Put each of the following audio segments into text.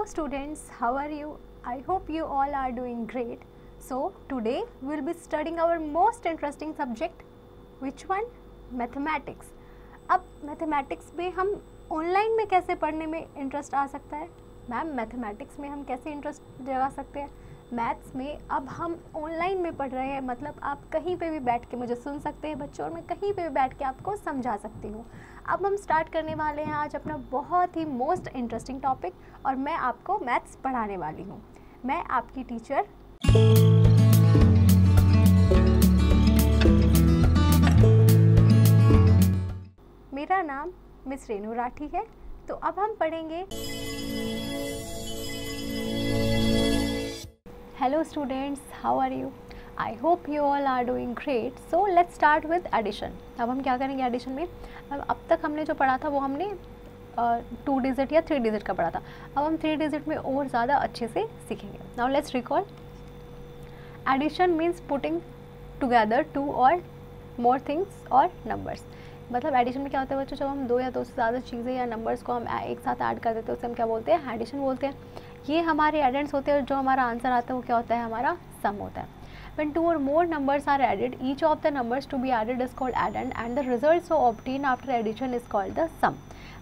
students, how are you? I hope you all are doing great. So today we will be studying our most interesting subject. Which one? Mathematics. अब mathematics में हम online में कैसे पढ़ने में interest आ सकता है? मैम मैथमेटिक्स में हम कैसे इंटरेस्ट जगा सकते हैं? मैथ्स में अब हम ऑनलाइन में पढ़ रहे हैं, मतलब आप कहीं पे भी बैठ के मुझे सुन सकते हैं बच्चों, और मैं कहीं पे भी बैठ के आपको समझा सकती हूँ। अब हम स्टार्ट करने वाले हैं आज अपना बहुत ही मोस्ट इंटरेस्टिंग टॉपिक, और मैं आपको मैथ्स पढ़ाने वाली हूँ। मैं आपकी टीचर मेरा नाम मिस रेनू राठी है। तो अब हम पढ़ेंगे। Hello students, how are you? I hope you all are doing great. So let's start with addition. अब हम क्या करेंगे एडिशन में? अब तक हमने जो पढ़ा था वो हमने 2 डिजिट या 3 डिजिट का पढ़ा था। अब हम 3 डिजिट में और ज़्यादा अच्छे से सीखेंगे। Now let's recall. Addition means putting together 2 or more things or numbers. मतलब एडिशन में क्या होता है बच्चों, जब हम 2 या 2 से ज़्यादा चीज़ें या नंबर्स को हम एक साथ ऐड कर देते हैं उसे हम क्या बोलते हैं? एडिशन बोलते हैं। ये हमारे एडेंट्स होते हैं, और जो हमारा आंसर आता है वो क्या होता है? हमारा सम होता है। When 2 or more numbers are added, each of the numbers to be added is called addend, and the result so obtained after addition is called the sum.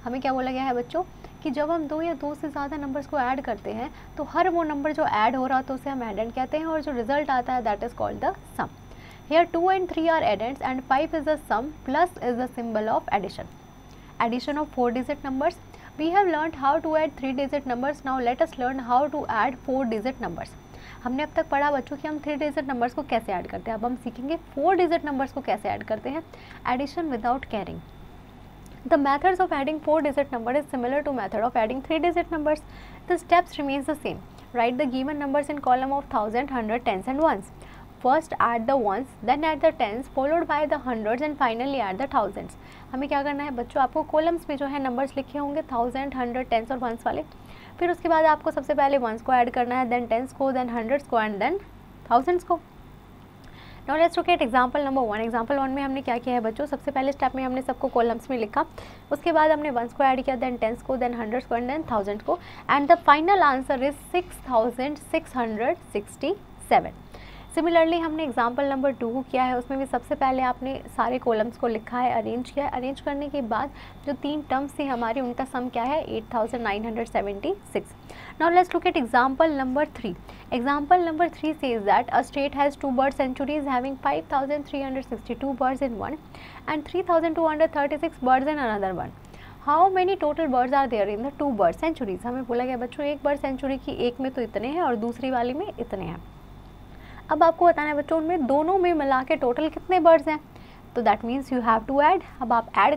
हमें क्या बोला गया है बच्चों कि जब हम 2 या 2 से ज़्यादा नंबर्स को ऐड करते हैं तो हर वो नंबर जो ऐड हो रहा है तो उसे हम एडेंड कहते हैं, और जो रिजल्ट आता है that is called the sum. Here 2 and 3 are addends and 5 is the sum, plus is the symbol of addition. Addition of 4 digit numbers. We have learned how to add 3 digit numbers. Now let us learn how to add 4 digit numbers. हमने अब तक पढ़ा बच्चों कि हम 3 digit numbers को कैसे add करते हैं। अब हम सीखेंगे 4 डिजिट नंबर्स को कैसे ऐड करते हैं। Addition without carrying. The methods of adding 4 digit number is similar to method of adding 3 digit numbers. The steps remains the same. Write the given numbers in column of 1000, 100, tens and ones. First add the ones, then add the tens, followed by the hundreds and finally add the thousands. हमें क्या करना है बच्चों, आपको columns में जो है numbers लिखे होंगे 1000, 100, टेंस और वंस वाले। फिर उसके बाद आपको सबसे पहले वंस को ऐड करना है, देन टेंस को, देन हंड्रेड्स को एंड देन थाउजेंड्स को। Now let's look eight example number 1। Example 1 में हमने क्या किया है बच्चों, सबसे पहले स्टेप में हमने सबको कॉलम्स में लिखा, उसके बाद हमने वंस को ऐड किया, देन टेंस को, देन हंड्रेड्स को एंड देन थाउजेंड को, and the final answer is 6667। Similarly हमने एग्जाम्पल नंबर 2 किया है, उसमें भी सबसे पहले आपने सारे कॉलम्स को लिखा है, अरेंज किया है। अरेंज करने के बाद जो 3 टर्म्स थी हमारी उनका सम क्या है? 8976। Now let's look at example number 3। Example number 3 says that a state has 2 bird sanctuaries having 5362 birds in one and 3236 birds in another one. How many total birds are there in the 2 bird sanctuaries. हमें बोला गया बच्चों एक bird sanctuary की एक में तो इतने हैं और दूसरी वाली में इतने हैं। अब आपको बताना है बच्चों उनमें दोनों में मिला के टोटल कितने बर्ड्स हैं, तो that means you have to add. अब आप ऐड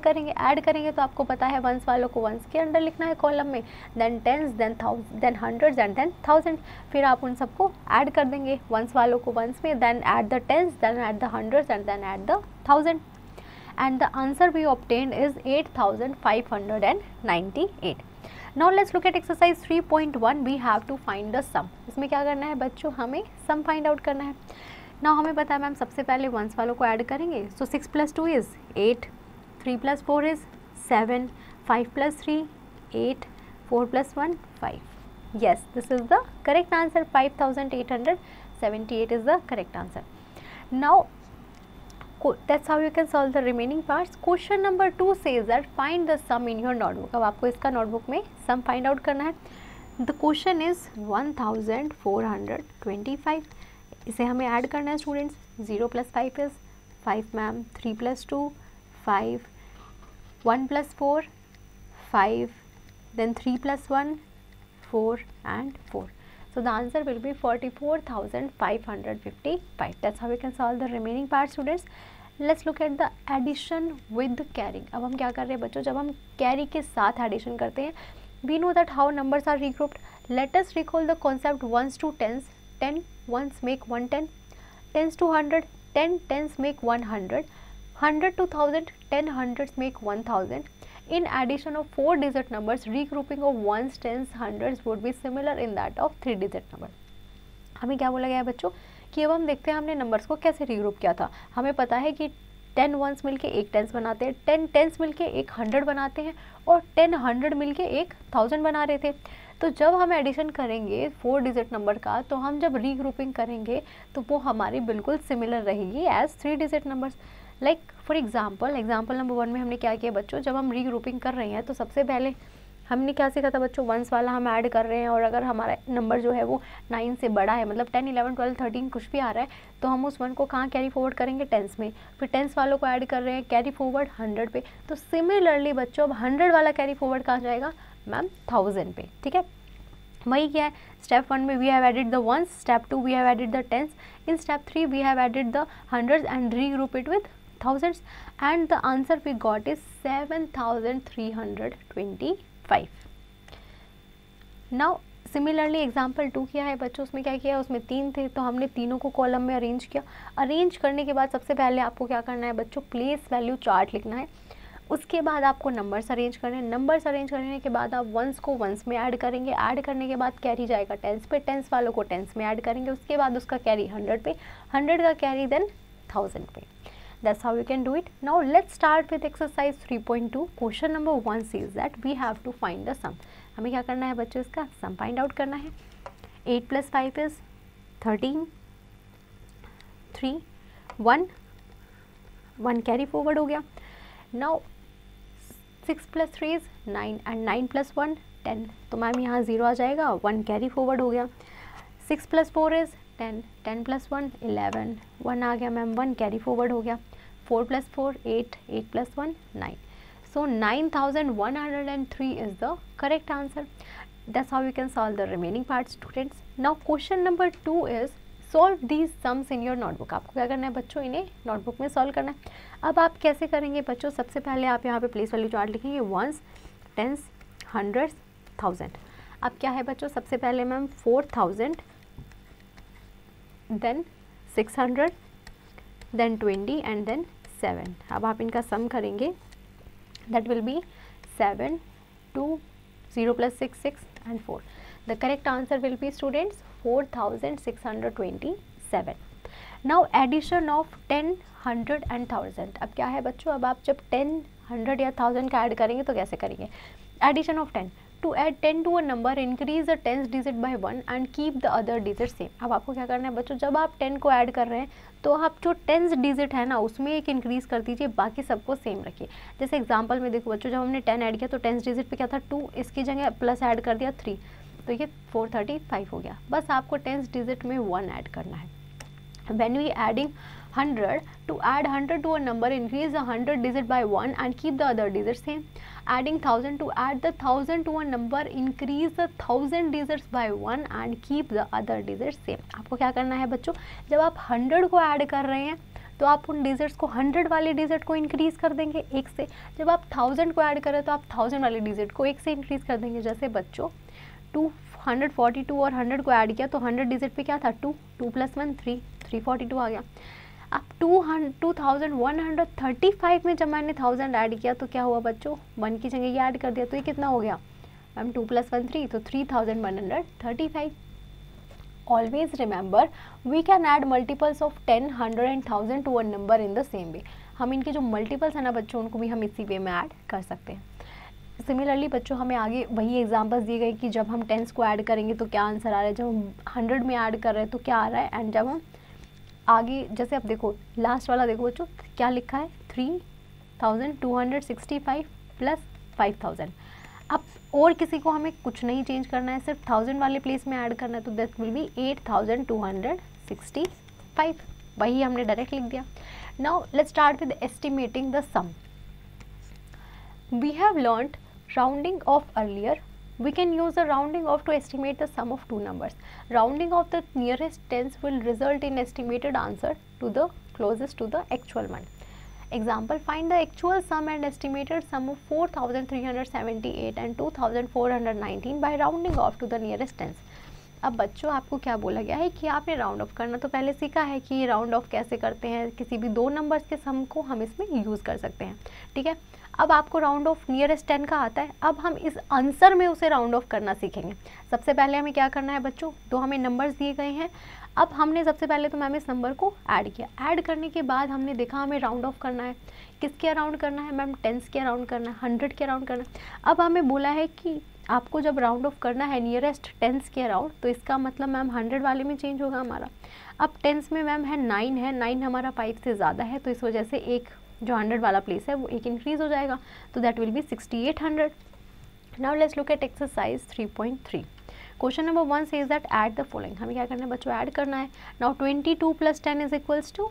करेंगे तो आपको पता है वंस वालों को वंस के अंडर लिखना है कॉलम में, then tens, then hundreds and then thousand. फिर आप उन सबको ऐड कर देंगे, वंस वालों को वंस में, then add the tens, then add the hundreds and then add the thousand, and the answer we obtained is 8598। Now let's look at exercise 3.1. We have to find the sum. इसमें क्या करना है बच्चों, हमें sum find out करना है। Now हमें पता है मैम सबसे पहले वंस वालों को ऐड करेंगे, सो 6 + 2 is 8, 3 + 4 is 7, 5 + 3 8, 4 + 1 5. Yes, this is the correct answer. 5878 is the correct answer. Now that's how you can solve the remaining parts. Question number 2 says that find the sum in your notebook. अब आपको इसका notebook में sum find out करना है। The question is 1425. इसे हमें add करना है students. 0 + 5 is 5 ma'am, 3 + 2 5, 1 + 4 5, then 3 + 1 4 and 4. So the answer will be 44,555. That's how we can solve the remaining part students. Let's look at the addition with carrying. अब हम क्या कर रहे हैं बच्चों, जब हम कैरी के साथ एडिशन करते हैं, we know that how numbers are regrouped. Let us recall the concept ones to tens. 10 ones make 110, tens to 100, 10 tens make 100, 100 to 1000, 10 hundreds make 1000. In addition of 4 digit numbers, regrouping of ones, tens, hundreds would be similar in that of 3 digit number. हमें क्या बोला गया है बच्चों कि अब हम देखते हैं हमने नंबर्स को कैसे रीग्रुप किया था। हमें पता है कि 10 वंस मिलके एक टेंस बनाते हैं, 10 टेंस मिलके एक 100 बनाते हैं, और 10 100 मिलके एक 1000 बना रहे थे। तो जब हम एडिशन करेंगे 4 डिजिट नंबर का, तो हम जब रीग्रुपिंग करेंगे तो वो हमारी बिल्कुल सिमिलर रहेगी as 3 digit numbers. Like for example number 1 में हमने क्या किया बच्चों, जब हम रीग्रुपिंग कर रहे हैं तो सबसे पहले हमने क्या सीखा था बच्चों, वंस वाला हम ऐड कर रहे हैं, और अगर हमारा नंबर जो है वो 9 से बड़ा है, मतलब 10, 11, 12, 13 कुछ भी आ रहा है, तो हम उस 1 को कहाँ कैरी फॉरवर्ड करेंगे, टेंस में। फिर टेंस वालों को ऐड कर रहे हैं, कैरी फॉरवर्ड 100 पे। तो सिमिलरली बच्चों अब 100 वाला कैरी फॉरवर्ड कहाँ जाएगा मैम, 1000 पे। ठीक है, वही क्या है, स्टेप 1 में we have added the ones, step 2 we have added the tens, in step 3 we have added the hundreds and regroup it with thousands, and the answer we got is 7325. Now similarly example 2 किया है बच्चों, उसमें क्या किया, उसमें 3 थे तो हमने तीनों को कॉलम में अरेंज किया। अरेंज करने के बाद सबसे पहले आपको क्या करना है बच्चों, प्लेस वैल्यू चार्ट लिखना है। उसके बाद आपको नंबर्स अरेंज करने हैं। नंबर्स अरेंज करने के बाद आप वंस को वंस में ऐड करेंगे। ऐड करने के बाद कैरी जाएगा टेंस पे, टेंस वालों को टेंस में ऐड करेंगे। उसके बाद उसका कैरी 100 पे, 100 का कैरी देन 1000 पे। That's how you can do it. Now let's start with exercise 3.2. Question number 1 says that we have to find the sum. हमें क्या करना है बच्चों, इसका सम फाइंड आउट करना है। 8 + 5 is 13, 3, 1 कैरी फॉरवर्ड हो गया। Now 6 + 3 is 9 and 9 + 1 10, तो मैम यहाँ 0 आ जाएगा, 1 कैरी फॉरवर्ड हो गया। 6 + 4 is 10, 10 + 1 11, 1 आ गया मैम, 1 कैरी फॉरवर्ड हो गया। 4 + 4 8, 8 + 1 9, so 9103 is the correct answer. That's how you can solve the remaining parts students. Now question number 2 is solve these sums in your notebook. आपको क्या करना है बच्चों, इन्हें नोटबुक में सॉल्व करना है। अब आप कैसे करेंगे बच्चों, सबसे पहले आप यहाँ पे प्लेस वैल्यू चार्ट लिखेंगे, वंस, टेंस, हंड्रेड्स, 1000। अब क्या है बच्चों, सबसे पहले ma'am 4000, then 600, then 20 and then 7। अब आप इनका सम करेंगे, that will be 7, 2, 0 + 6 6 and 4. The correct answer will be students 4627. Now addition of 10, 100 and 1000. अब क्या है बच्चों, अब आप जब 10, 100 या 1000 का ऐड करेंगे तो कैसे करेंगे, addition of 10, to add 10 to a number increase the tens digit by 1 and keep the other digit same. अब आपको क्या करना है बच्चों, जब आप 10 को ऐड कर रहे हैं तो आप जो टेंस डिजिट है ना उसमें एक इंक्रीज कर दीजिए, बाकी सबको सेम रखिए। जैसे एग्जांपल में देखो बच्चों, जब हमने 10 ऐड किया तो टेंस डिजिट पे क्या था 2, इसकी जगह प्लस ऐड कर दिया 3, तो ये 435 हो गया। बस आपको टेंस डिजिट में 1 ऐड करना है। When we adding 100, to add 100 to a number increase the 100 digit by 1 and keep the other digits same. Adding 1000, to add the 1000 to a number increase the 1000 digits by 1 and keep the other digits same. आपको क्या करना है बच्चों, जब आप 100 को add कर रहे हैं तो आप उन डिजिट्स को 100 वाले डिजिट को इंक्रीज कर देंगे 1 से। जब आप 1000 को ऐड कर रहे हैं तो आप 1000 वाले डिजिट को 1 से इंक्रीज कर देंगे। जैसे बच्चों 242 और 100 को ऐड किया तो 100 डिजिट पे क्या था 2, 2 + 1 3, 342 आ गया। अब 2135 में जब मैंने 1000 ऐड किया तो क्या हुआ बच्चों, 1 की जगह ये ऐड कर दिया तो ये कितना हो गया मैम, 2 + 1 3, तो 3135। Always remember we can add multiples of 10, 100 and 1000 to a number in the same way. हम इनके जो मल्टीपल्स है ना बच्चों, उनको भी हम इसी वे में ऐड कर सकते हैं। सिमिलरली बच्चों हमें आगे वही एग्जांपल्स दिए गए कि जब हम टेंस को ऐड करेंगे तो क्या आंसर आ रहा है, जब हम 100 में ऐड कर रहे हैं तो क्या आ रहा है, एंड जब हम आगे जैसे अब देखो लास्ट वाला देखो बच्चों क्या लिखा है, 3265 + 5000। अब और किसी को हमें कुछ नहीं चेंज करना है, सिर्फ 1000 वाले प्लेस में ऐड करना है, तो दैट विल बी 8265। वही हमने डायरेक्ट लिख दिया। Now let's start with estimating the sum. We have learned rounding off earlier. We can use the rounding off to estimate the sum of two numbers. Rounding off the nearest tens will result in estimated answer to the closest to the actual one. Example, find the actual sum and estimated sum of 4378 and 2419 by rounding off to the nearest tens. अब बच्चों आपको क्या बोला गया है कि आपने round of करना तो पहले सीखा है कि राउंड ऑफ कैसे करते हैं, किसी भी दो नंबर्स के सम को हम इसमें यूज़ कर सकते हैं। ठीक है, अब आपको राउंड ऑफ नियरेस्ट 10 का आता है। अब हम इस आंसर में उसे राउंड ऑफ करना सीखेंगे। सबसे पहले हमें क्या करना है बच्चों, तो हमें नंबर्स दिए गए हैं। अब हमने सबसे पहले तो मैम इस नंबर को ऐड किया। ऐड करने के बाद हमने देखा हमें राउंड ऑफ करना है। किसके अराउंड करना है मैम, टेंस के अराउंड करना है, 100 के अराउंड करना है। अब हमें बोला है कि आपको जब राउंड ऑफ करना है नियरेस्ट टेंस के अराउंड, तो इसका मतलब मैम 100 वाले में चेंज होगा हमारा। अब टेंस में मैम है 9 है, 9 हमारा 5 से ज़्यादा है, तो इस वजह से एक जो 100 वाला प्लेस है वो एक इंक्रीज हो जाएगा, तो that will be 6800। Now let's look at exercise 3.3। Question number 1 says that add the following. हमें क्या करना है बच्चों, ऐड करना है। Now 22 + 10 is equals to,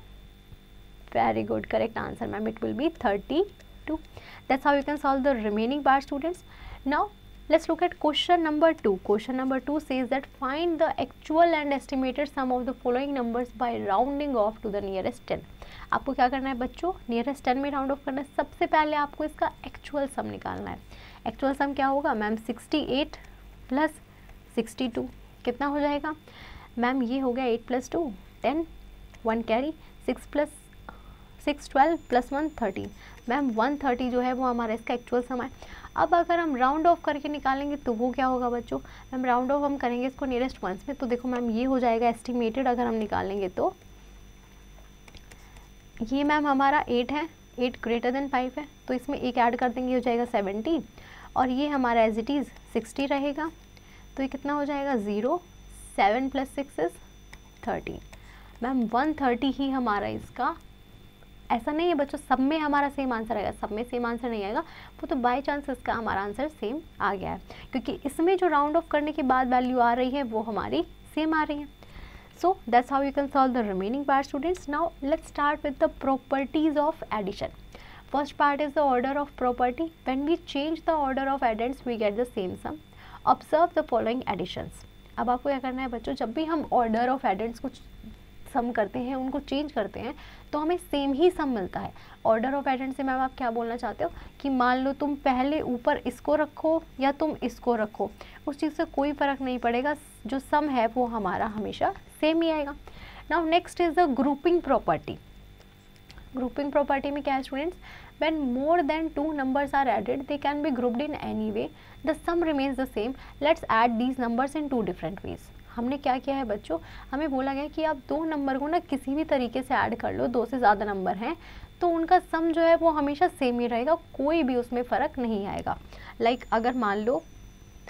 very good, correct answer ma'am, it will be 32. That's how you can solve the remaining part, students. Now let's look at question number 2. Question number 2 says that find the actual and estimated sum of the following numbers by rounding off to the nearest 10. आपको क्या करना है बच्चों, nearest 10 में round of करना है। सबसे पहले आपको इसका एक्चुअल सम निकालना है। एक्चुअल सम क्या होगा मैम, 68 + 62 कितना हो जाएगा मैम, ये हो गया 8 + 2 10, 1 कैरी, 6 + 6 12 + 1 13। मैम 130 जो है वो हमारा इसका एक्चुअल सम है। अब अगर हम राउंड ऑफ करके निकालेंगे तो वो क्या होगा बच्चों, मैम राउंड ऑफ हम करेंगे इसको नियरेस्ट वंस में, तो देखो मैम ये हो जाएगा एस्टिमेटेड, अगर हम निकालेंगे तो ये मैम हमारा 8 है, 8 ग्रेटर देन 5 है, तो इसमें एक ऐड कर देंगे, हो जाएगा 70, और ये हमारा एज इट इज़ 60 रहेगा, तो ये कितना हो जाएगा 0, 7 + 6 इज 13। मैम 130 ही हमारा इसका, ऐसा नहीं है बच्चों सब में हमारा सेम आंसर आएगा, सब में सेम आंसर नहीं आएगा, वो तो बाय चांस इसका हमारा आंसर सेम आ गया है, क्योंकि इसमें जो राउंड ऑफ करने के बाद वैल्यू आ रही है वो हमारी सेम आ रही है। So that's how you can solve the remaining part, students. Now let's start with the properties of addition. First part is the order of property. When we change the order of addends we get the same sum. Observe the following additions. अब आपको क्या करना है बच्चों, जब भी हम order of addends को सम करते हैं, उनको चेंज करते हैं, तो हमें सेम ही सम मिलता है। ऑर्डर ऑफ एडेंट से मैम आप क्या बोलना चाहते हो कि मान लो तुम पहले ऊपर इसको रखो या तुम इसको रखो, उस चीज़ से कोई फ़र्क नहीं पड़ेगा, जो सम है वो हमारा हमेशा सेम ही आएगा। Now next is the grouping property. Grouping property में क्या है students, when more than 2 numbers are added they can be grouped in any way, the sum remains the same, let's add these numbers in 2 different ways। हमने क्या किया है बच्चों, हमें बोला गया कि आप 2 नंबर को ना किसी भी तरीके से ऐड कर लो, 2 से ज़्यादा नंबर हैं तो उनका सम जो है वो हमेशा सेम ही रहेगा, कोई भी उसमें फ़र्क नहीं आएगा। लाइक अगर मान लो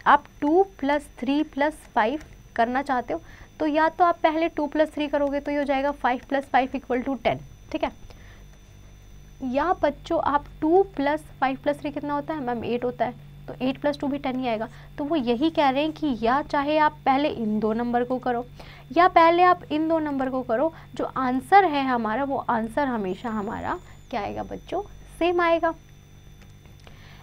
आप 2 + 3 + 5 करना चाहते हो, तो या तो आप पहले 2 + 3 करोगे तो ये हो जाएगा 5 + 5 = 10, ठीक है। या बच्चों आप 2 + 5 + 3 कितना होता है मैम 8 होता है, तो 8 + 2 भी 10 ही आएगा। तो वो यही कह रहे हैं कि या चाहे आप पहले इन 2 नंबर को करो या पहले आप इन 2 नंबर को करो, जो आंसर है हमारा वो आंसर हमेशा हमारा क्या आएगा बच्चों, सेम आएगा।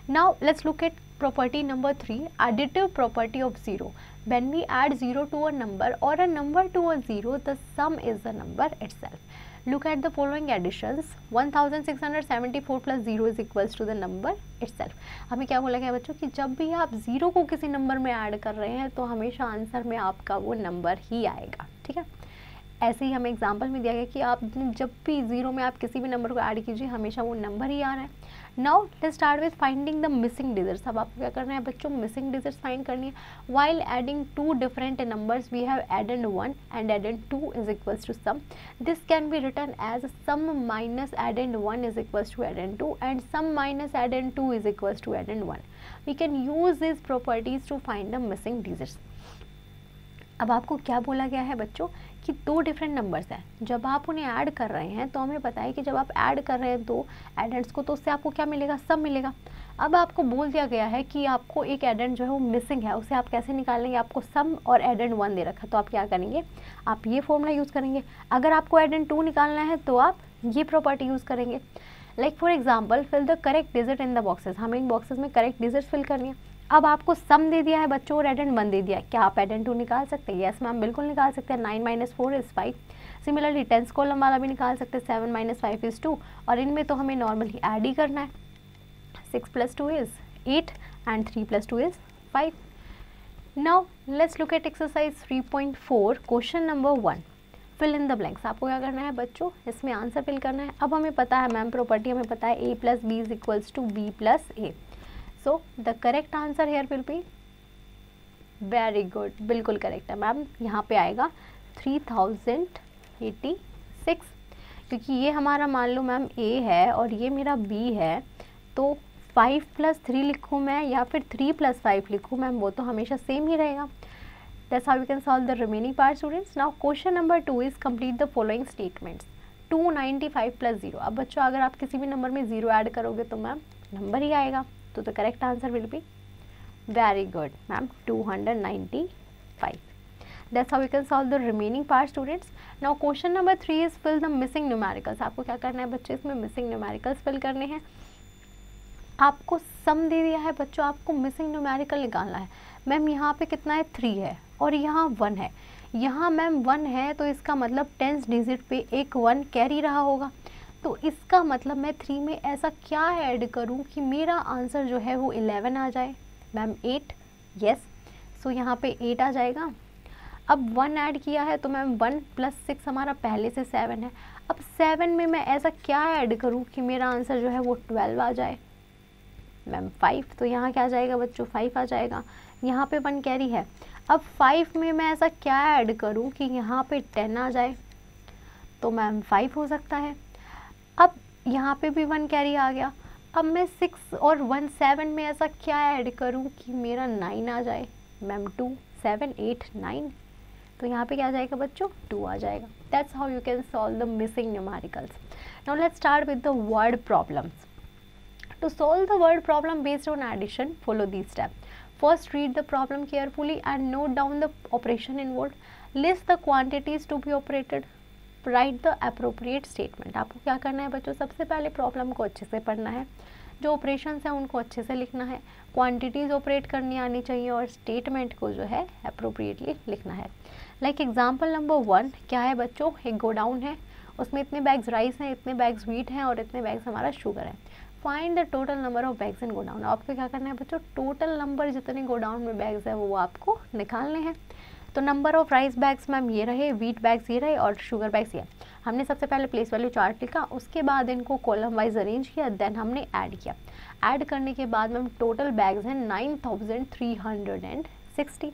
Now let's look eight property number 3, additive property of 0. When we add 0 to a number or a number to a 0, the sum is the number itself. Look at the following additions. 1674 + 0 is equals to the number itself. हमें क्या बोला गया बच्चों कि जब भी आप 0 को किसी नंबर में ऐड कर रहे हैं तो हमेशा आंसर में आपका वो नंबर ही आएगा, ठीक है। ऐसे ही हमें एग्जाम्पल में दिया गया कि आप जब भी 0 में आप किसी भी नंबर को ऐड कीजिए हमेशा वो नंबर ही आ रहा है। Now let's start with finding the missing digits. अब आपको क्या करना है बच्चों, मिसिंग डिजिट्स फाइंड करनी है। While adding 2 different numbers we have एडेड 1 एंड एडेड 2 is equals to sum. This can be written as sum minus एडेड 1 इज इक्वल्स टू एडेड 2 एंड सम माइनस एडेड 2 इज इक्वल्स टू एडेड 1। We can use this properties to find the missing digits. अब आपको क्या बोला गया है बच्चों कि 2 डिफरेंट नंबर्स हैं, जब आप उन्हें ऐड कर रहे हैं तो हमें पता है कि जब आप ऐड कर रहे हैं 2 एडेंट्स को तो उससे आपको क्या मिलेगा, सम मिलेगा। अब आपको बोल दिया गया है कि आपको एक एडेंट जो है वो मिसिंग है, उसे आप कैसे निकालेंगे, आपको सम और एडेंट 1 दे रखा, तो आप क्या करेंगे, आप ये फॉर्मूला यूज़ करेंगे। अगर आपको एडेंट 2 निकालना है तो आप ये प्रॉपर्टी यूज़ करेंगे। Like for example fill the correct digit in the boxes. हमें इन बॉक्सेस में करेक्ट डिजिट फिल करनी है। अब आपको सम दे दिया है बच्चों और एडेंट 1 दे दिया है, क्या आप एडेंट 2 निकाल सकते हैं? यस मैम, बिल्कुल निकाल सकते हैं। 9 - 4 = 5। सिमिलरली 10th कॉलम वाला भी निकाल सकते हैं, 7 - 5 = 2, और इनमें तो हमें नॉर्मली ऐड ही करना है। 6 + 2 = 8 and 3 + 2 = 5। Now let's look at exercise 3.4 question number 1, fill in the blanks. आपको क्या करना है बच्चों, इसमें आंसर फिल करना है। अब हमें पता है मैम प्रॉपर्टी हमें पता है a + b = b + a। So the correct answer here will be, very good, बिल्कुल करेक्ट है मैम। यहाँ पे आएगा 3086, क्योंकि ये हमारा मान लो मैम A है और ये मेरा B है, तो 5 + 3 लिखूँ मैं या फिर 3 + 5 लिखूँ मैम, वो तो हमेशा सेम ही रहेगा. That's how you can solve the remaining part students. Now question number 2 is complete the following statements. 295 + 0. अब बच्चों अगर आप किसी भी नंबर में 0 ऐड करोगे तो मैम नंबर ही आएगा, तो the correct answer will be very good ma'am 295. That's how you can solve the remaining part students. Now question number 3 is fill the missing numericals. आपको क्या करना है बच्चे, इसमें missing numericals fill करने हैं. आपको सम दे दिया है बच्चों, आपको मिसिंग न्यूमेरिकल निकालना है. मैम यहाँ पे कितना है 3 है और यहाँ 1 है. यहाँ मैम 1 है तो इसका मतलब 10th डिजिट पे एक 1 कैरी रहा होगा. तो इसका मतलब मैं 3 में ऐसा क्या ऐड करूँ कि मेरा आंसर जो है वो 11 आ जाए. Ma'am 8, yes. सो यहाँ पे 8 आ जाएगा. अब 1 ऐड किया है तो मैम 1 + 6 हमारा पहले से 7 है. अब 7 में मैं ऐसा क्या ऐड करूँ कि मेरा आंसर जो है वो 12 आ जाए. मैम 5, तो यहाँ क्या आ जाएगा बच्चों 5 आ जाएगा. यहाँ पे 1 कैरी है. अब 5 में मैं ऐसा क्या ऐड करूँ कि यहाँ पे 10 आ जाए, तो मैम 5 हो सकता है. अब यहाँ पे भी 1 कैरी आ गया. अब मैं 6 और 1 7 में ऐसा क्या ऐड करूँ कि मेरा 9 आ जाए. मैम 2 7 8 9, तो यहाँ पे क्या आ जाएगा बच्चों 2 आ जाएगा. That's how you can solve the missing numericals. Now let's start with the word problems. To solve the word problem based on addition, follow these steps. First, read the problem carefully and note down the operation involved. List the quantities to be operated. Write the appropriate statement. आपको क्या करना है बच्चों, सबसे पहले problem को अच्छे से पढ़ना है, जो ऑपरेशंस हैं उनको अच्छे से लिखना है, क्वांटिटीज़ ऑपरेट करनी आनी चाहिए और स्टेटमेंट को जो है अप्रोप्रिएटली लिखना है. लाइक एग्जाम्पल नंबर 1 क्या है बच्चों, एक गोडाउन है, उसमें इतने बैग्स राइस हैं, इतने बैग्स व्हीट हैं और इतने बैग्स हमारा शुगर है. Find the total number of bags in godown. आपको क्या करना है बच्चों, टोटल नंबर जितने गोडाउन में बैग्स है वो आपको निकालने हैं. तो number of rice bags ma'am ये रहे, व्हीट बैग्स ये रहे और शुगर बैग्स ये. हमने सबसे पहले प्लेस वैल्यू चार्ट लिखा, उसके बाद इनको कॉलम वाइज अरेंज किया, देन हमने ऐड किया. ऐड करने के बाद मैम टोटल बैग्स हैं 9360.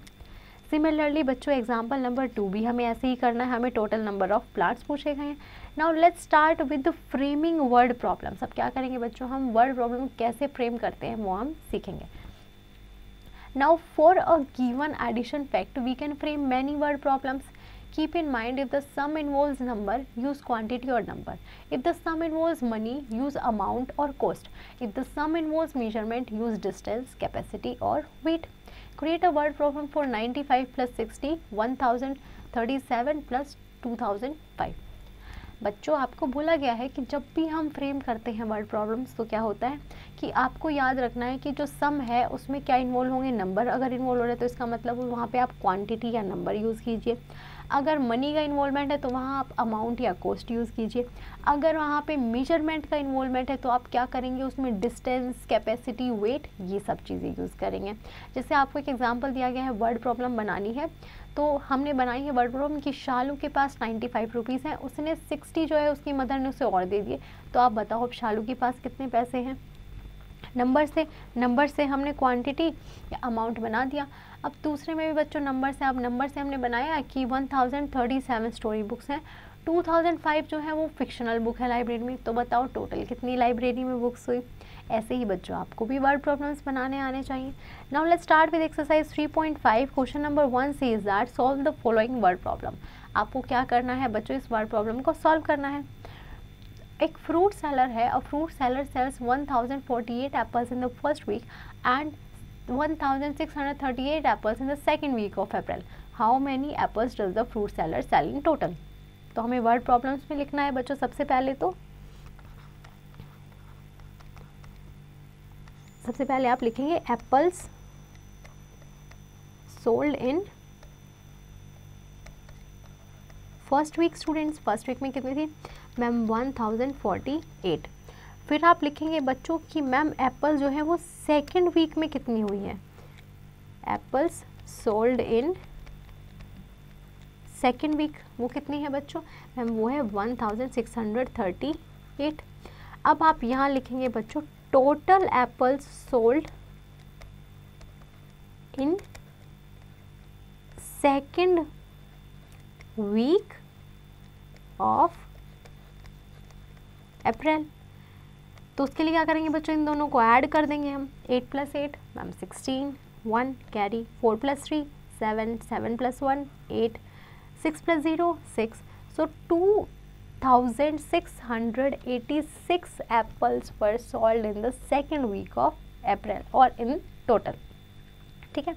सिमिलरली बच्चों एग्जाम्पल नंबर 2 भी हमें ऐसे ही करना है, हमें टोटल नंबर ऑफ प्लांट्स पूछे गए हैं. Now let's start with framing word problem. अब क्या करेंगे बच्चों, हम वर्ड प्रॉब्लम कैसे फ्रेम करते हैं वो हम सीखेंगे. Now for a given addition fact we can frame many word problems. Keep in mind if the sum involves number, use quantity or number. If the sum involves money, use amount or cost. If the sum involves measurement, use distance, capacity or weight. Create a word problem for 95 + 60, 1037 + 2005. बच्चों आपको बोला गया है कि जब भी हम frame करते हैं वर्ड प्रॉब्लम्स तो क्या होता है कि आपको याद रखना है कि जो सम है उसमें क्या इन्वॉल्व होंगे, नंबर अगर इन्वॉल्व हो रहा है तो इसका मतलब वहाँ पे आप क्वांटिटी या नंबर यूज़ कीजिए. अगर मनी का इन्वॉल्वमेंट है तो वहाँ आप अमाउंट या कॉस्ट यूज़ कीजिए. अगर वहाँ पे मेजरमेंट का इन्वॉल्वमेंट है तो आप क्या करेंगे, उसमें डिस्टेंस, कैपेसिटी, वेट, ये सब चीज़ें यूज़ करेंगे. जैसे आपको एक एग्जांपल दिया गया है, वर्ड प्रॉब्लम बनानी है तो हमने बनाई है वर्ड प्रॉब्लम कि शालू के पास 95 रुपीज़ हैं, उसने 60 जो है उसकी मदर ने उसे और दे दिए. तो आप बताओ अब शालू के पास कितने पैसे हैं. नंबर से हमने क्वांटिटी या अमाउंट बना दिया. अब दूसरे में भी बच्चों नंबर से, अब नंबर से हमने बनाया कि 1037 स्टोरी बुक्स हैं, 2005 जो है वो फिक्शनल बुक है लाइब्रेरी में. तो बताओ टोटल कितनी लाइब्रेरी में बुक्स हुई. ऐसे ही बच्चों आपको भी वर्ड प्रॉब्लम्स बनाने आने चाहिए. Now let's start with exercise 3.5. Question number 1 says that solve the following word problem. आपको क्या करना है बच्चों, इस वर्ड प्रॉब्लम को सॉल्व करना है. एक फ्रूट सेलर है, a fruit seller sells 1048 apples in the first week and 1638 apples in the second week of April. How many apples does the fruit seller sell in total. तो हमें word problems में लिखना है बच्चों. सबसे पहले आप लिखेंगे apples sold in first week. Students first week में कितनी थी मैम 1048. फिर आप लिखेंगे बच्चों कि मैम एप्पल जो है वो सेकेंड वीक में कितनी हुई है. Apples sold in second week वो कितनी है बच्चों, मैम वो है 1638. अब आप यहाँ लिखेंगे बच्चों total apples sold in second week of April. तो उसके लिए क्या करेंगे बच्चों, इन दोनों को ऐड कर देंगे हम। 8 + 8 ma'am 16, 1 carry, 4 + 3 7, 7 + 1 8, 6 + 0 6, so 2686 apples were sold in the second week of April or in total. ठीक है,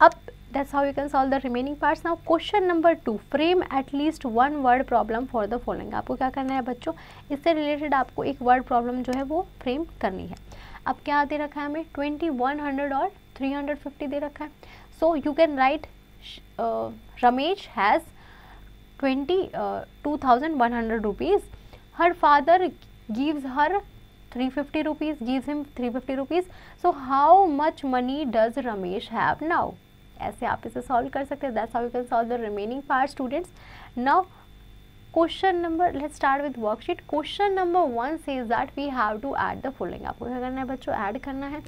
अब that's how you can solve the remaining parts. Now question number 2, frame at least one word problem for the following. आपको क्या करना है बच्चों, इससे related आपको एक वर्ड प्रॉब्लम जो है वो फ्रेम करनी है। अब क्या दे रखा है हमें, 2100 और 350 दे रखा है। So you can write Ramesh has 22,100 rupees. Her father gives her 350 rupees, gives him 350 rupees. So how much money does Ramesh have now? ऐसे आप इसे सॉल्व कर सकते हैं। That's how you can solve the remaining part, students. Now question number, let's start with worksheet. Question number 1 says that we have to add the following. आपको क्या करना है बच्चों, ऐड करना है।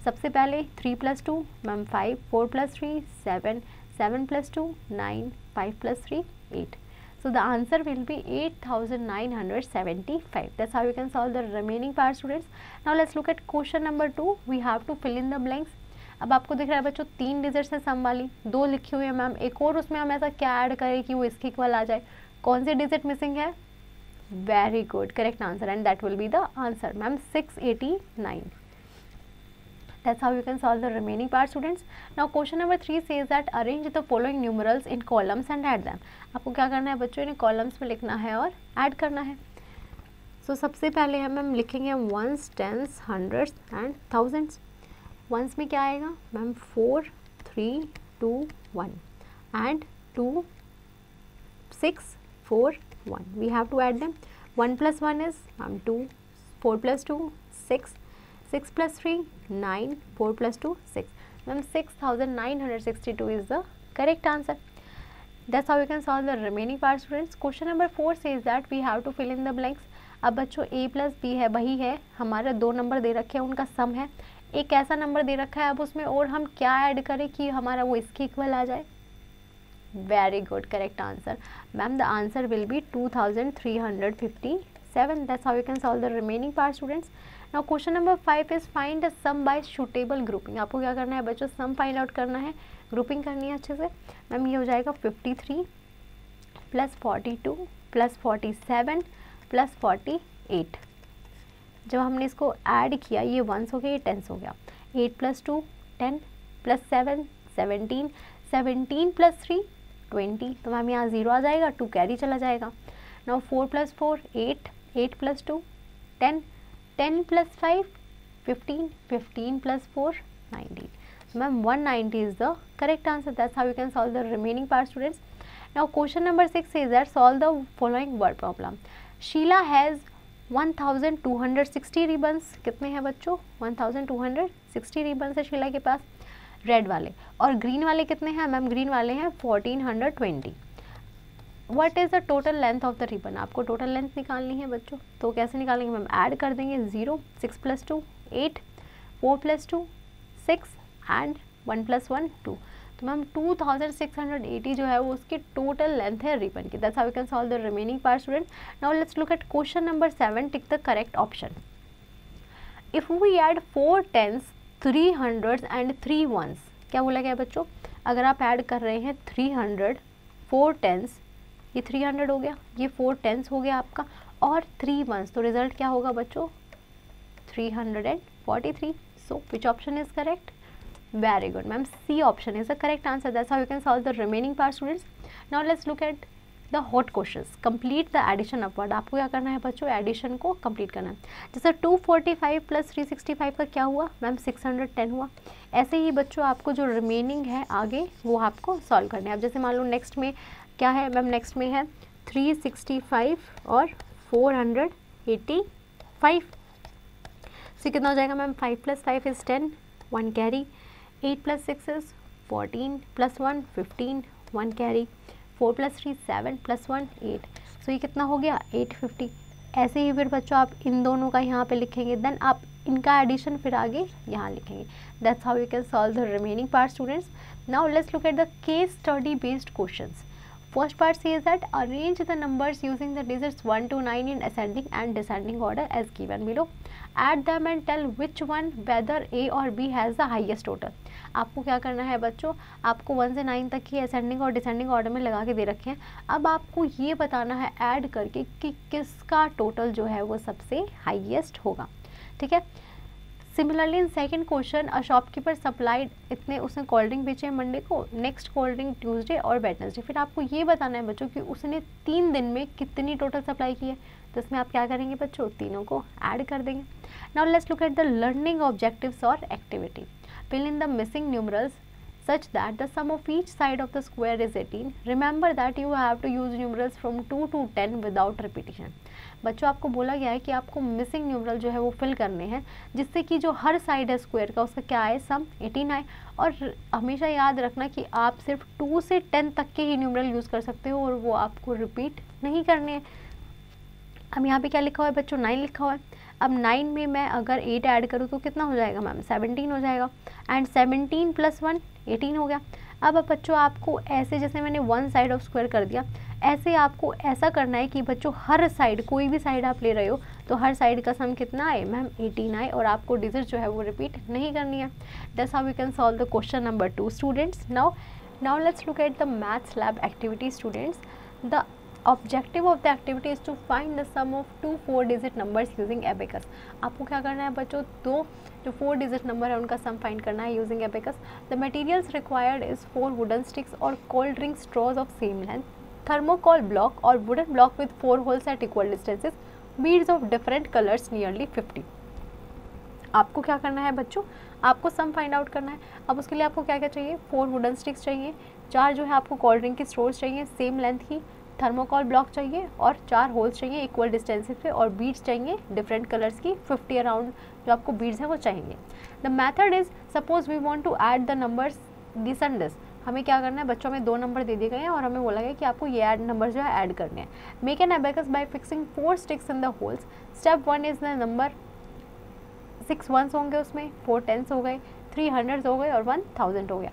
सबसे पहले 3 + 2 ma'am 5, 4 + 3 7, 7 + 2 9, 5 + 3 8. So the answer will be 8,975. That's how you can solve the remaining part, students. Now let's look at question number 2. We have to fill in the blanks. अब आपको दिख रहा है बच्चों 3 डिजिट्स है सम वाली, 2 लिखी हुई है मैम, एक और उसमें हम ऐसा क्या ऐड करें कि वो इसके इक्वल आ जाए। कौन सी डिजिट मिसिंग है? Very good, correct answer, and that will be the answer ma'am 689. That's how you can solve the remaining part, students. Now question number 3 says that arrange the following numerals in columns and add them. आपको क्या करना है बच्चों, इन्हें columns में लिखना है और ऐड करना है। So सबसे पहले हम लिखेंगे ones, tens, hundreds and thousands. ones में क्या आएगा ma'am 4 3 2 1 and 2 6 4 1. We have to add them. 1 + 1 is 2, 4 + 2 6, 6 + 3 9, 4 + 2 6. Ma'am 6,962 is the correct answer. That's how you can solve the remaining part, students. Question number 4 says that we have to fill in the blanks. अब बच्चों a + b है, वही है, हमारे 2 number दे रखे हैं, उनका सम है। एक ऐसा नंबर दे रखा है, अब उसमें और हम क्या ऐड करें कि हमारा वो इसके इक्वल आ जाए। Very good, correct answer ma'am, the answer will be 2,357. That's how you can solve the remaining part, students. Now question number 5 is find a sum by suitable grouping. आपको क्या करना है बच्चों, सम फाइंड आउट करना है, grouping करनी है अच्छे से। मैम ये हो जाएगा 53 + 42 + 47 + 48. जब हमने इसको ऐड किया, ये वंस हो गया, ये टेंस हो गया। 8 + 2 10 + 7 17, 17 + 3 20. तो मैम यहाँ 0 आ जाएगा, 2 कैरी चला जाएगा। Now 4 + 4 8, 8 + 2 10, 10 + 5 15, 15 + 4 19. So ma'am 190 is the correct answer. That's how you can solve the remaining part, students. Now question number 6 says that solve the following word problem. Sheila has 1260 ribbons. कितने हैं बच्चों? 1260 ribbons है शीला के पास, red वाले। और green वाले कितने हैं मैम? ग्रीन वाले हैं 1420. What is the total length of the ribbon? आपको टोटल लेंथ निकालनी है बच्चों, तो कैसे निकालेंगे मैम? ऐड कर देंगे 0, 6 + 2 8, 4 + 2 6 एंड 1 + 1 2. तो मैम 2680 जो है वो उसकी टोटल लेंथ है रिबन की. That's how you can solve the remaining part, student. Now let's look at question number 7. Tick the correct option. If we add 4 10s, 3 100s and 3 1s, क्या बोला गया बच्चों? अगर आप ऐड कर रहे हैं 300, 4 10s, ये 300 हो गया, ये 4 10s हो गया आपका, और 3 1s, तो रिजल्ट क्या होगा बच्चों? 343. So which option is correct? Very good, ma'am. C option is the correct answer. That's how you can solve the remaining part, students. Now let's look at the hot questions. Complete the addition upward. आपको क्या करना है बच्चों? Addition को complete करना है. जैसे 245 + 365 का क्या हुआ मैम? 610 हुआ. ऐसे ही बच्चों आपको जो रिमेनिंग है आगे वो आपको सॉल्व करना है. अब जैसे मान लो नेक्स्ट में क्या है मैम? नेक्स्ट में है 365 और 485. तो कितना हो जाएगा ma'am? 5 + 5 is 10, 1 carry. 8 + 6 is 14, + 1 15, 1 carry. 4 + 3 7, + 1 8. सो ये कितना हो गया? 850. ऐसे ही फिर बच्चों आप इन दोनों का यहाँ पे लिखेंगे, देन आप इनका एडिशन फिर आगे यहाँ लिखेंगे. That's how you can solve the remaining part, students. Now let's look at the case study based questions. First part says that arrange the numbers using the digits 1 to 9 in ascending and descending order as given below. Add them and tell which one whether A or B has the highest total. आपको क्या करना है बच्चों, आपको 1 से 9 तक की ascending और डिसेंडिंग ऑर्डर में लगा के दे रखे हैं. अब आपको ये बताना है ऐड करके कि किसका टोटल जो है वो सबसे हाईएस्ट होगा. ठीक है. Similarly in second question, a shopkeeper supplied, इतने उसने कोल्ड ड्रिंक बेचे मंडे को, नेक्स्ट कोल्ड ड्रिंक ट्यूसडे और वेडनेसडे. फिर आपको ये बताना है बच्चों कि उसने 3 दिन में कितनी टोटल सप्लाई की है. तो इसमें आप क्या करेंगे बच्चों, तीनों को ऐड कर देंगे. Now let's look at the learning objectives और activity. Fill in the missing numerals such that the sum of each side of the square is 18. Remember that you have to use numerals from 2 to 10 without repetition. बच्चों आपको बोला गया है कि आपको missing numeral जो है वो फिल करने हैं जिससे कि जो हर साइड है स्क्वायर का उसका क्या आए, सम 18 आए. और हमेशा याद रखना कि आप सिर्फ 2 से 10 तक के ही न्यूमरल यूज़ कर सकते हो और वो आपको रिपीट नहीं करने हैं. अब यहाँ पे क्या लिखा हुआ है बच्चों, 9 लिखा हुआ है. अब 9 में मैं अगर 8 ऐड करूँ तो कितना हो जाएगा मैम, 17 हो जाएगा. एंड 17 + 1 18 हो गया. अब बच्चों आपको ऐसे, जैसे मैंने 1 साइड ऑफ स्क्वायर कर दिया, ऐसे आपको ऐसा करना है कि बच्चों हर साइड, कोई भी साइड आप ले रहे हो तो हर साइड का सम कितना आए मैम, 18 आए. और आपको डिजिट जो है वो रिपीट नहीं करनी है. That's how we can solve the question number 2 students. Now let's look at the maths lab activity students. The objective of the activity is to find the sum of 2 4 digit numbers using abacus. आपको क्या करना है बच्चों, दो जो 4 digit number है उनका सम find करना है using abacus. The materials required is 4 wooden sticks और cold drink straws of same length, thermocol block और wooden block with 4 holes at equal distances, beads of different colours nearly 50. आपको क्या करना है बच्चों, आपको सम फाइंड आउट करना है. अब उसके लिए आपको क्या क्या चाहिए, 4 वुडन स्टिक्स चाहिए, 4 जो है आपको कोल्ड ड्रिंक की स्ट्रॉज चाहिए सेम लेंथ की, थर्मोकोल ब्लॉक चाहिए और 4 होल्स चाहिए इक्वल डिस्टेंसेस पे, और बीड्स चाहिए डिफरेंट कलर्स की 50 अराउंड जो आपको बीड्स हैं वो चाहिए. The method is, suppose we want to add the numbers this and this. हमें क्या करना है बच्चों, में 2 नंबर दे दिए गए हैं और हमें बोला गया कि आपको ये ऐड नंबर जो है ऐड करने हैं. Make an abacus bye fixing 4 sticks in the holes. Step 1 is the number 6 1s होंगे उसमें, 4 10s हो गए, 3 100s हो गए और 1 1000 हो गया.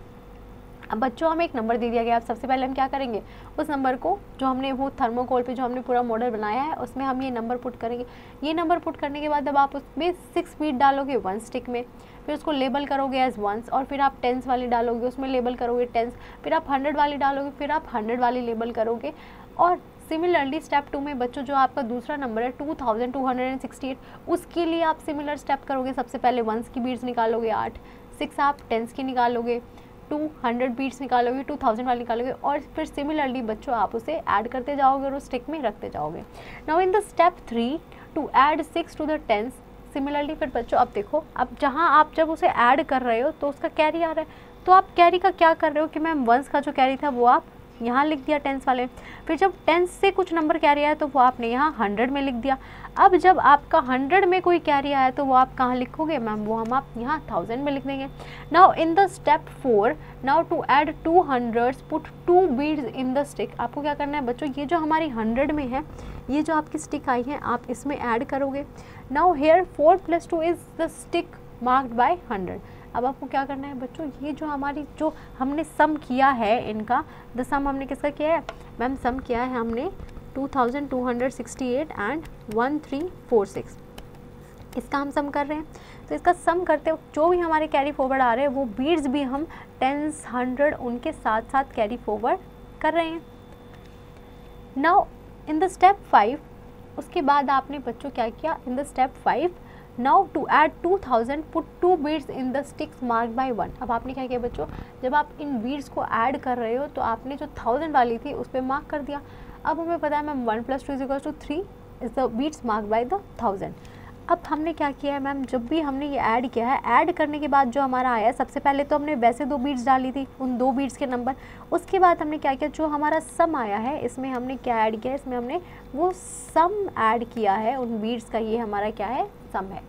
अब बच्चों हमें एक नंबर दे दिया गया. अब सबसे पहले हम क्या करेंगे, उस नंबर को जो हमने वो थर्मोकोल पे जो हमने पूरा मॉडल बनाया है उसमें हम ये नंबर पुट करेंगे. ये नंबर पुट करने के बाद अब आप उसमें 6 बीट डालोगे 1 स्टिक में, फिर उसको लेबल करोगे एज 1s, और फिर आप 10s वाली डालोगे उसमें लेबल करोगे 10s, फिर आप 100 वाली डालोगे, फिर आप 100 वाली लेबल करोगे. और सिमिलरली स्टेप 2 में बच्चों जो आपका दूसरा नंबर है 2268, उसके लिए आप सिमिलर स्टेप करोगे. सबसे पहले 1s की बीट्स निकालोगे 8, 6 आप 10s की निकालोगे, 200 बीट्स निकालोगे, 2000 वाली निकालोगे, और फिर सिमिलरली बच्चों आप उसे ऐड करते जाओगे और उस स्टिक में रखते जाओगे. Now in the step 3 to add 6 to the 10s. Similarly फिर बच्चों अब देखो, अब जहाँ आप जब उसे ऐड कर रहे हो तो उसका कैरी आ रहा है, तो आप कैरी का क्या कर रहे हो कि मैम 1s का जो कैरी था वो आप यहाँ लिख दिया 10s वाले. फिर जब 10s से कुछ नंबर कैरी आया तो वो आपने यहाँ 100 में लिख दिया. अब जब आपका 100 में कोई कैरी आया तो वो आप कहाँ लिखोगे मैम, वो हम आप यहाँ 1000 में लिख देंगे. Now in the step 4, now to add 200s put 2 beads in the stick. आपको क्या करना है बच्चों, ये जो हमारी 100 में है, ये जो आपकी स्टिक आई है आप इसमें ऐड करोगे. Now here 4 + 2 is the stick marked by 100. अब आपको क्या करना है बच्चों, ये जो हमारी जो हमने सम किया है इनका, द सम हमने किसका किया है मैम, सम किया है हमने 2268 एंड 1346, इसका हम सम कर रहे हैं. तो इसका सम करते वक्त जो भी हमारे कैरी फॉरवर्ड आ रहे हैं वो बीड्स भी हम 10s 100 उनके साथ साथ कैरी फॉरवर्ड कर रहे हैं. नाउ इन द स्टेप 5, उसके बाद आपने बच्चों क्या किया, in the step 5 now to add 2000 put 2 beads in the sticks marked by 1. अब आपने क्या किया बच्चों, जब आप इन बीड्स को ऐड कर रहे हो तो आपने जो 1000 वाली थी उस पर मार्क कर दिया. अब हमें पता है ma'am 1 + 2 = 3 is the beads marked by the 1000. अब हमने क्या किया है मैम, जब भी हमने ये ऐड किया है, ऐड करने के बाद जो हमारा आया, सबसे पहले तो हमने वैसे 2 बीड्स डाली थी, उन 2 बीड्स के नंबर. उसके बाद हमने क्या किया, जो हमारा सम आया है इसमें हमने क्या ऐड किया है, इसमें हमने वो सम ऐड किया है उन बीड्स का, ये हमारा क्या है, सम है.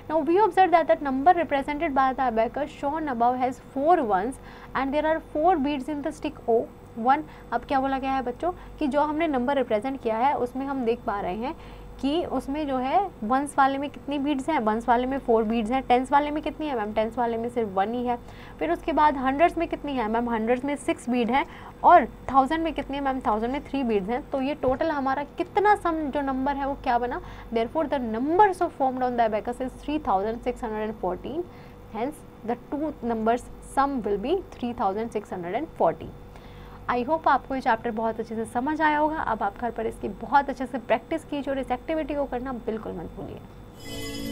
Now we observe that the number represented by the abacus shown above has 4 1s and there are 4 beads in the stick O1. अब क्या बोला गया है बच्चों कि जो हमने नंबर रिप्रेजेंट किया है उसमें हम देख पा रहे हैं कि उसमें जो है वंस वाले में कितनी बीड्स हैं, वंस वाले में 4 बीड्स हैं, टेंस वाले में कितनी है मैम, टेंस वाले में सिर्फ 1 ही है। फिर उसके बाद हंड्रेड्स में कितनी है मैम, हंड्रेड्स में 6 बीड है, और 1000 में कितनी है मैम, 1000 में 3 बीड्स हैं। तो ये टोटल हमारा कितना सम जो नंबर है वो क्या बना, therefore the numbers of formed on the abacus is 3614, hence the two numbers sum will be 3640। I hope आपको ये चैप्टर बहुत अच्छे से समझ आया होगा। अब आप घर पर इसकी बहुत अच्छे से प्रैक्टिस कीजिए और इस एक्टिविटी को करना बिल्कुल मत भूलिए।